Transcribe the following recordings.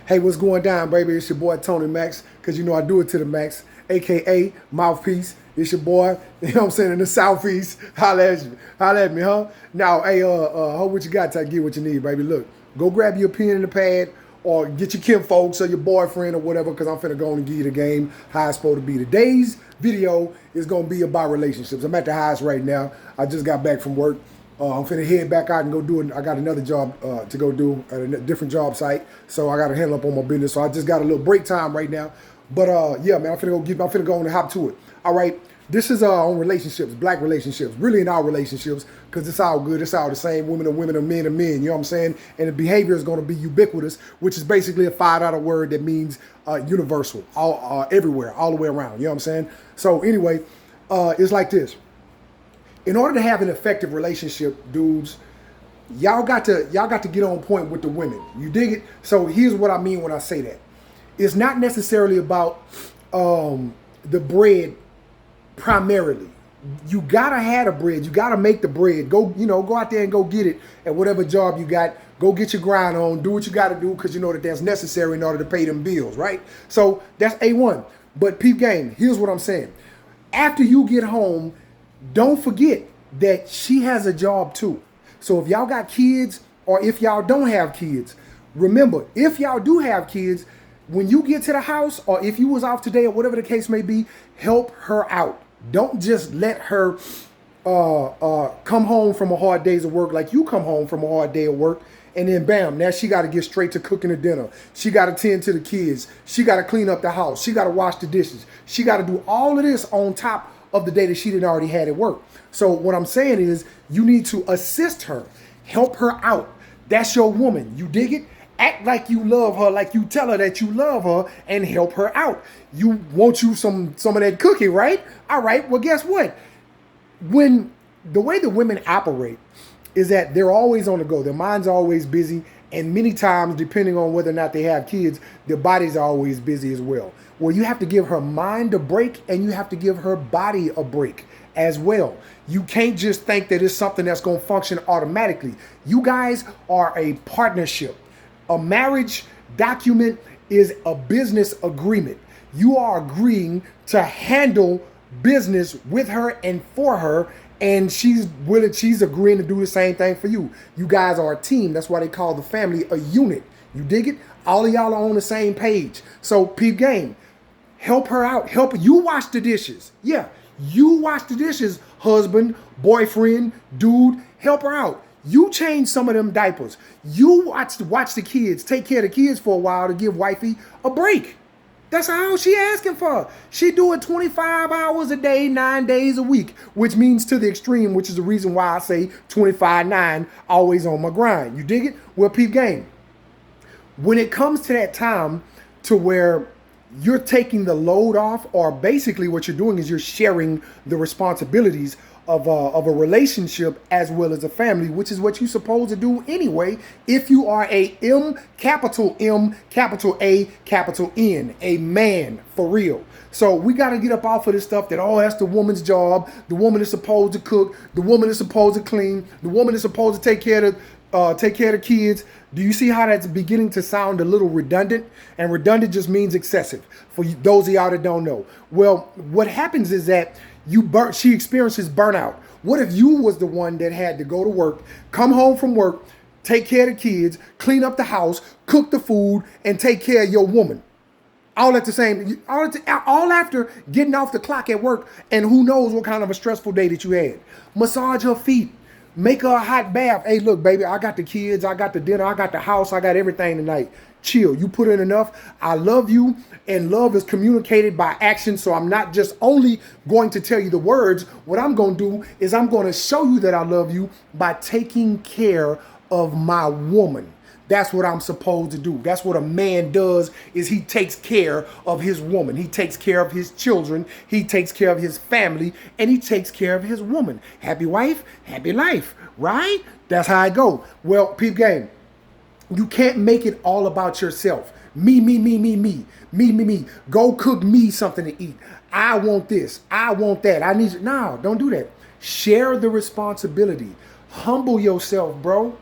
Hey, what's going down, baby? It's your boy Tony Max, because you know I do it to the max, aka Mouthpiece. It's your boy, you know what I'm saying, in the Southeast. Holla at me, huh? Now, hey, what you got to get what you need, baby. Look, go grab your pen and a pad, or get your kin folks or your boyfriend or whatever, because I'm finna go and give you the game how it's supposed to be. Today's video is gonna be about relationships. I'm at the house right now. I just got back from work. I'm finna head back out and go do it. I got another job to go do at a different job site, so I got to handle up on my business. So I just got a little break time right now. But yeah, man, I'm finna go on and hop to it. All right, this is on relationships, black relationships, really in our relationships, because it's all good. It's all the same. Women are women, and men are men. You know what I'm saying? And the behavior is going to be ubiquitous, which is basically a $5 word that means universal, all everywhere, all the way around. You know what I'm saying? So anyway, it's like this. In order to have an effective relationship, dudes, y'all got to get on point with the women. You dig it? So here's what I mean when I say that. It's not necessarily about the bread primarily. You gotta have the bread. You gotta make the bread. Go out there and go get it at whatever job you got. Go get your grind on. Do what you gotta do, because you know that that's necessary in order to pay them bills, right? So that's A1. But peep game, here's what I'm saying. After you get home, don't forget that she has a job too. So if y'all got kids, or if y'all don't have kids, remember, if y'all do have kids, when you get to the house, or if you was off today or whatever the case may be, help her out. Don't just let her come home from a hard day's of work like you come home from a hard day of work, and then bam, now she got to get straight to cooking the dinner. She got to tend to the kids. She got to clean up the house. She got to wash the dishes. She got to do all of this on top of the day that she didn't already had at work. So what I'm saying is, you need to assist her, help her out. That's your woman. You dig it? Act like you love her, like you tell her that you love her, and help her out. You want you some of that cookie, right? All right. Well, guess what? When the way the women operate is that they're always on the go. Their mind's always busy. And many times, depending on whether or not they have kids, their bodies are always busy as well. Well, you have to give her mind a break, and you have to give her body a break as well. You can't just think that it's something that's going to function automatically. You guys are a partnership. A marriage document is a business agreement. You are agreeing to handle business with her and for her, and she's agreeing to do the same thing for you. You guys are a team. That's why they call the family a unit. You dig it? All of y'all are on the same page. So peep game. Help her out. Help her. You wash the dishes. Yeah, you wash the dishes, husband, boyfriend, dude. Help her out. You change some of them diapers. You watch the kids. Take care of the kids for a while to give wifey a break. That's all she asking for. She do it 25 hours a day, 9 days a week, which means to the extreme, which is the reason why I say 25/9, always on my grind. You dig it? Well, peep game. When it comes to that time to where you're taking the load off, or basically what you're doing is you're sharing the responsibilities of a relationship as well as a family, which is what you're supposed to do anyway if you are a M, capital A, capital N, a man for real. So we got to get up off of this stuff that, oh, that's the woman's job. The woman is supposed to cook. The woman is supposed to clean. The woman is supposed to take care of the kids. Do you see how that's beginning to sound a little redundant? And redundant just means excessive for those of y'all that don't know. Well, what happens is that she experiences burnout. What if you was the one that had to go to work, come home from work, take care of the kids, clean up the house, cook the food, and take care of your woman? All after getting off the clock at work, and who knows what kind of a stressful day that you had. Massage her feet. Make her a hot bath. Hey, look, baby, I got the kids, I got the dinner, I got the house, I got everything tonight. Chill. You put in enough. I love you, and love is communicated by action. So I'm not just only going to tell you the words. What I'm going to do is I'm going to show you that I love you by taking care of my woman. That's what I'm supposed to do. That's what a man does, is he takes care of his woman. He takes care of his children. He takes care of his family, and he takes care of his woman. Happy wife, happy life, right? That's how I go. Well, peep game. You can't make it all about yourself. Me. Go cook me something to eat. I want this. I want that. I need you. No, don't do that. Share the responsibility. Humble yourself, bro.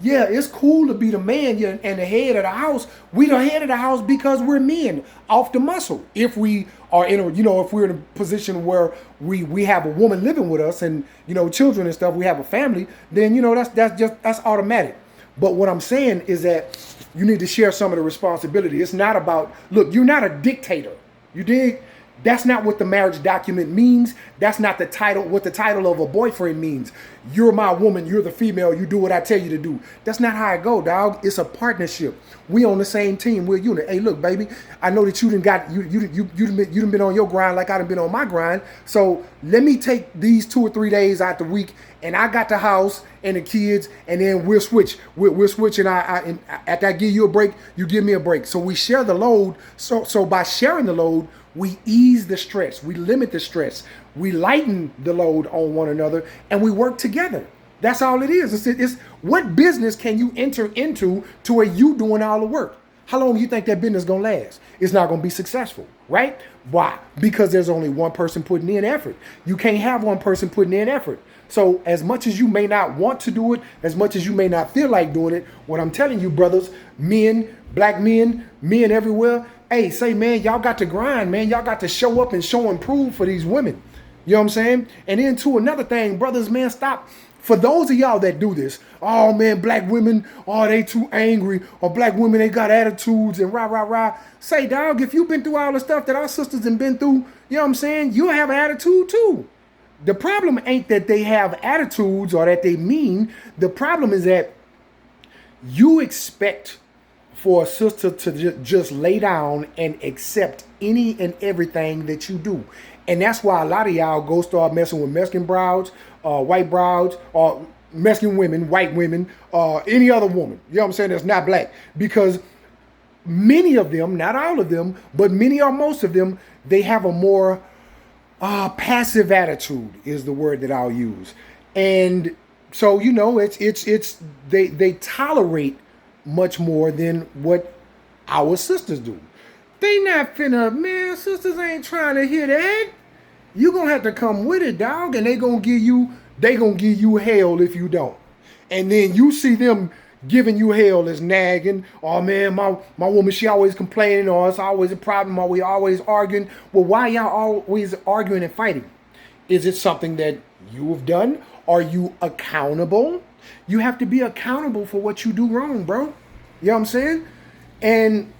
Yeah, it's cool to be the man, yeah, and the head of the house. We the head of the house because we're men off the muscle. If we are in a, if we're in a position where we have a woman living with us and children and stuff, we have a family, then that's automatic. But what I'm saying is that you need to share some of the responsibility. It's not about, look, you're not a dictator. You dig? That's not what the marriage document means. That's not the title, what the title of a boyfriend means. You're my woman, you're the female, you do what I tell you to do. That's not how it go, dog. It's a partnership. We on the same team, we're a unit. Hey, look, baby, I know that you done been on your grind like I done been on my grind. So let me take these 2 or 3 days out the week, and I got the house and the kids, and then we'll switch. We'll switch, and after I give you a break, you give me a break. So we share the load. So by sharing the load, we ease the stress, we limit the stress, we lighten the load on one another, and we work together. That's all it is. It's what business can you enter into to where you doing all the work? How long do you think that business gonna last? It's not gonna be successful, right? Why? Because there's only one person putting in effort. You can't have one person putting in effort. So as much as you may not want to do it, as much as you may not feel like doing it, what I'm telling you, brothers, men, black men everywhere, hey, say, man, y'all got to grind, man. Y'all got to show up and show and prove for these women. You know what I'm saying? And then to another thing, brothers, man, stop. For those of y'all that do this, oh, man, black women, oh, they too angry. Or black women, they got attitudes and rah, rah, rah. Say, dog, if you've been through all the stuff that our sisters have been through, you know what I'm saying? You'll have an attitude too. The problem ain't that they have attitudes or that they mean. The problem is that you expect for a sister to just lay down and accept any and everything that you do. And that's why a lot of y'all go start messing with Mexican brides, white brides, or Mexican women, white women, any other woman. You know what I'm saying? That's not black. Because many of them, not all of them, but many or most of them, they have a more passive attitude is the word that I'll use. And so, they tolerate much more than what our sisters do. They not finna, man, sisters ain't trying to hear that. You gonna have to come with it, dog, and they gonna give you hell if you don't. And then you see them giving you hell as nagging. Oh man, my woman, she always complaining, or it's always a problem, or we always arguing. Well, why y'all always arguing and fighting? Is it something that you have done? Are you accountable? You have to be accountable for what you do wrong, bro. You know what I'm saying? And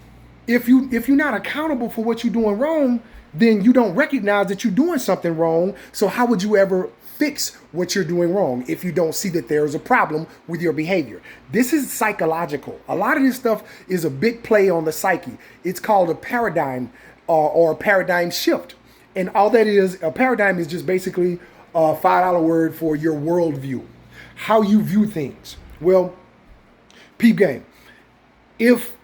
if you're not accountable for what you're doing wrong, then you don't recognize that you're doing something wrong. So how would you ever fix what you're doing wrong if you don't see that there is a problem with your behavior? This is psychological. A lot of this stuff is a big play on the psyche. It's called a paradigm or a paradigm shift. And all that is, a paradigm is just basically a $5 word for your worldview, how you view things. Well, peep game. If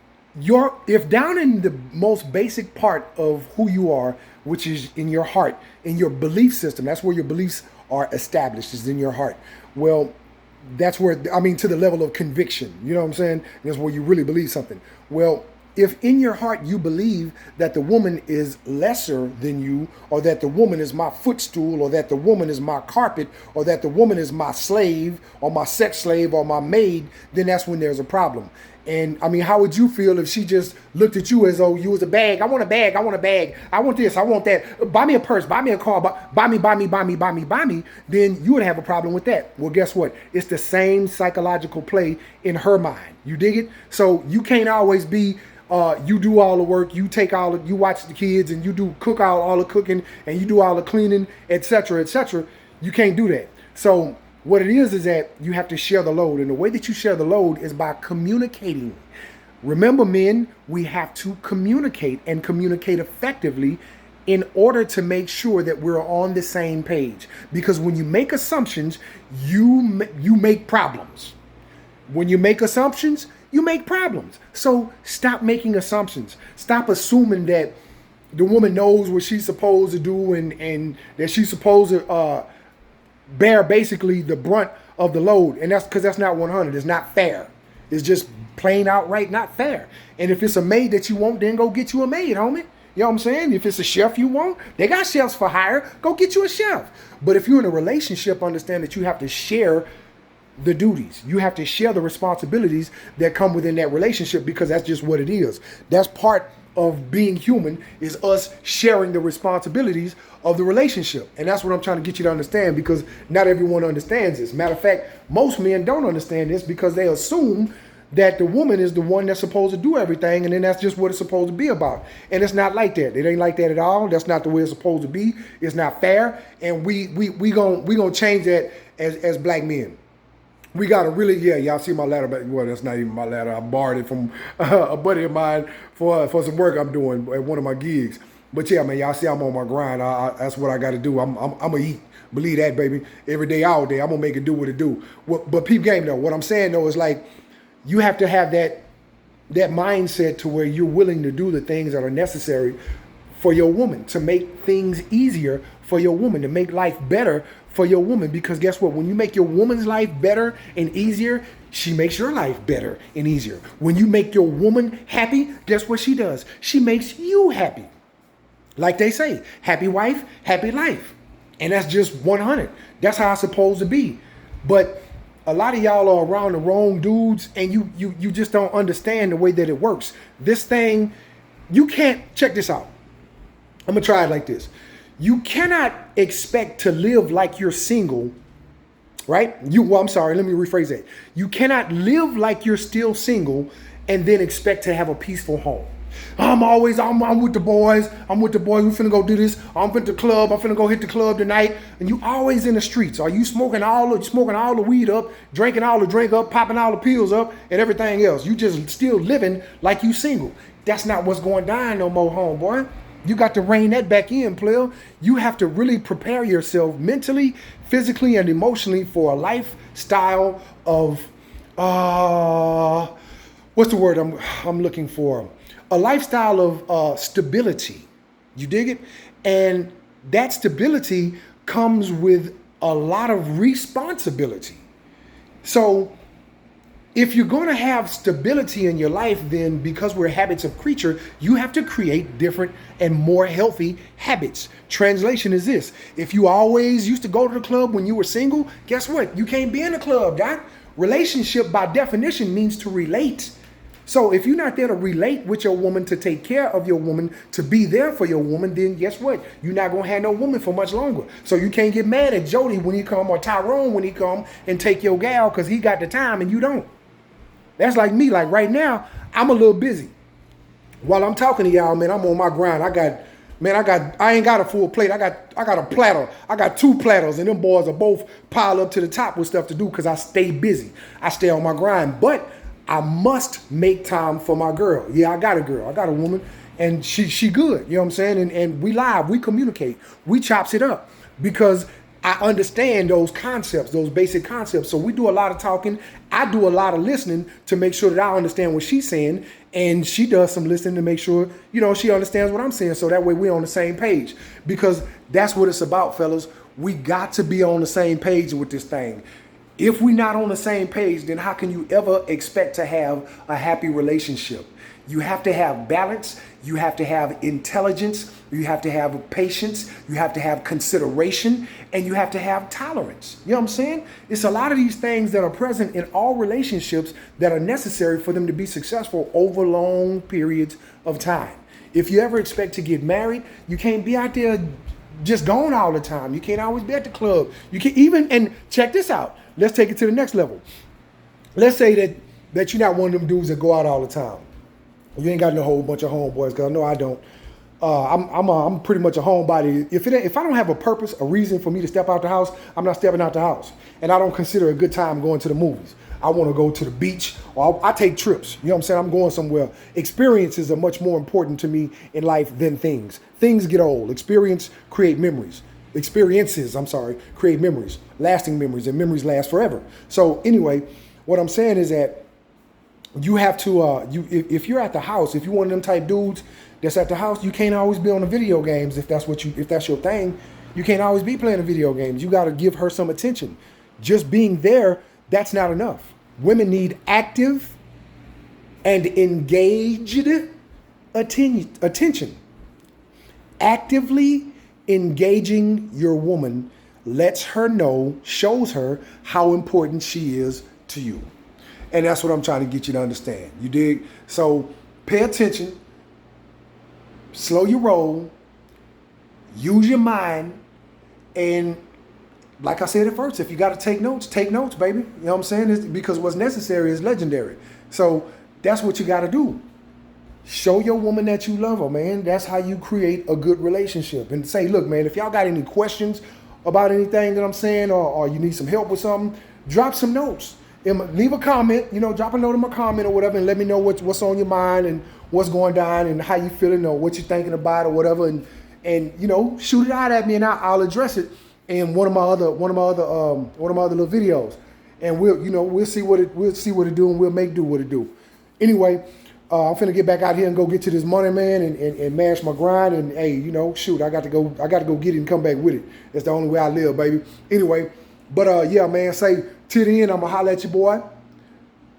down in the most basic part of who you are, which is in your heart, in your belief system, that's where your beliefs are established, is in your heart. Well, that's where, to the level of conviction, you know what I'm saying? That's where you really believe something. Well, if in your heart you believe that the woman is lesser than you, or that the woman is my footstool, or that the woman is my carpet, or that the woman is my slave, or my sex slave, or my maid, then that's when there's a problem. And how would you feel if she just looked at you as though you was a bag? I want a bag. I want a bag. I want this. I want that. Buy me a purse. Buy me a car. Buy me. Then you would have a problem with that. Well, guess what? It's the same psychological play in her mind. You dig it? So you can't always be, you do all the work. You you watch the kids, and you cook out all the cooking, and you do all the cleaning, etc., etc. You can't do that. So what it is that you have to share the load. And the way that you share the load is by communicating. Remember, men, we have to communicate and communicate effectively in order to make sure that we're on the same page. Because when you make assumptions, you make problems. When you make assumptions, you make problems. So stop making assumptions. Stop assuming that the woman knows what she's supposed to do and that she's supposed to bear basically the brunt of the load. And that's because that's not 100. It's not fair. It's just plain outright not fair. And if it's a maid that you want, then go get you a maid, homie. You know what I'm saying? If it's a chef you want, they got chefs for hire. Go get you a chef. But if you're in a relationship, understand that you have to share the duties. You have to share the responsibilities that come within that relationship, because that's just what it is. That's part of being human, is us sharing the responsibilities of the relationship. And that's what I'm trying to get you to understand, because not everyone understands this. Matter of fact, most men don't understand this because they assume that the woman is the one that's supposed to do everything, and then that's just what it's supposed to be about. And it's not like that. It ain't like that at all. That's not the way it's supposed to be. It's not fair. And we gonna change that as black men. We gotta really, y'all see my ladder, but well, that's not even my ladder. I borrowed it from a buddy of mine for some work I'm doing at one of my gigs. But yeah, man, y'all see I'm on my grind. That's what I gotta do. I'm gonna eat. Believe that, baby. Every day, all day, I'm gonna make it do what it do. But peep game though. What I'm saying though is, like, you have to have that mindset to where you're willing to do the things that are necessary for your woman, to make things easier for your woman, to make life better for your woman. Because guess what? When you make your woman's life better and easier, she makes your life better and easier. When you make your woman happy, guess what she does? She makes you happy. Like they say, happy wife, happy life. And that's just 100. That's how it's supposed to be. But a lot of y'all are around the wrong dudes, and you just don't understand the way that it works. This thing, you can't, check this out. I'm gonna try it like this. You cannot expect to live like you're single, right? I'm sorry, let me rephrase that. You cannot live like you're still single and then expect to have a peaceful home. I'm with the boys. We finna go do this. I'm finna the club. I'm finna go hit the club tonight. And you always in the streets. Are you smoking all the weed up, drinking all the drink up, popping all the pills up, and everything else? You just still living like you single. That's not what's going down no more, homeboy. You got to rein that back in, player. You have to really prepare yourself mentally, physically, and emotionally for a lifestyle of what's the word I'm looking for? A lifestyle of stability. You dig it? And that stability comes with a lot of responsibility. So if you're going to have stability in your life, then because we're habits of creature, you have to create different and more healthy habits. Translation is this. If you always used to go to the club when you were single, guess what? You can't be in the club, doc. Relationship by definition means to relate. So if you're not there to relate with your woman, to take care of your woman, to be there for your woman, then guess what? You're not going to have no woman for much longer. So you can't get mad at Jody when he come, or Tyrone when he come and take your gal, because he got the time and you don't. That's like me. Like right now, I'm a little busy. While I'm talking to y'all, man, I'm on my grind. I ain't got a full plate. I got a platter. I got 2 platters, and them boys are both piled up to the top with stuff to do because I stay busy. I stay on my grind. But I must make time for my girl. Yeah, I got a girl. I got a woman, and she good. You know what I'm saying? And we live, we communicate, we chops it up, because I understand those concepts, those basic concepts. So we do a lot of talking. I do a lot of listening to make sure that I understand what she's saying, and she does some listening to make sure, she understands what I'm saying. So that way we're on the same page, because that's what it's about, fellas. We got to be on the same page with this thing. If we're not on the same page, then how can you ever expect to have a happy relationship? You have to have balance. You have to have intelligence. You have to have patience. You have to have consideration, and you have to have tolerance. You know what I'm saying? It's a lot of these things that are present in all relationships that are necessary for them to be successful over long periods of time. If you ever expect to get married, you can't be out there just going all the time. You can't always be at the club. You can't even, and check this out. Let's take it to the next level. Let's say that you're not one of them dudes that go out all the time. You ain't got no whole bunch of homeboys, because I know I don't. I'm pretty much a homebody. If I don't have a purpose, a reason for me to step out the house, I'm not stepping out the house. And I don't consider a good time going to the movies. I want to go to the beach, or I take trips. You know what I'm saying? I'm going somewhere. Experiences are much more important to me in life than things. Things get old. Experiences create memories, create memories, lasting memories, and memories last forever. So anyway, what I'm saying is that you have to, if you're at the house, if you're one of them type dudes that's at the house, you can't always be on the video games. If that's your thing, you can't always be playing the video games. You got to give her some attention. Just being there, that's not enough. Women need active and engaged attention. Actively engaging your woman lets her know, shows her how important she is to you. And that's what I'm trying to get you to understand. You dig? So pay attention, slow your roll, use your mind, and like I said at first, if you got to take notes, baby. You know what I'm saying? It's because what's necessary is legendary. So that's what you got to do. Show your woman that you love her, man. That's how you create a good relationship. And say, look, man, if y'all got any questions about anything that I'm saying, or you need some help with something, drop some notes. Leave a comment, drop a note in my comment or whatever, and let me know what's on your mind and what's going down and how you feeling or what you're thinking about or whatever. And shoot it out at me, and I'll address it in one of my other little videos. And we'll see what it do, and we'll make do what it do. Anyway, I'm finna get back out here and go get to this money, man, and mash my grind. And hey, shoot, I got to go get it and come back with it. That's the only way I live, baby. Anyway, but yeah, man, say to the end, I'ma holler at your boy.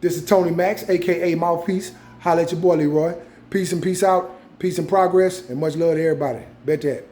This is Tony Max, aka Mouthpiece. Holla at your boy, Leroy. Peace and peace out. Peace and progress, and much love to everybody. Bet that.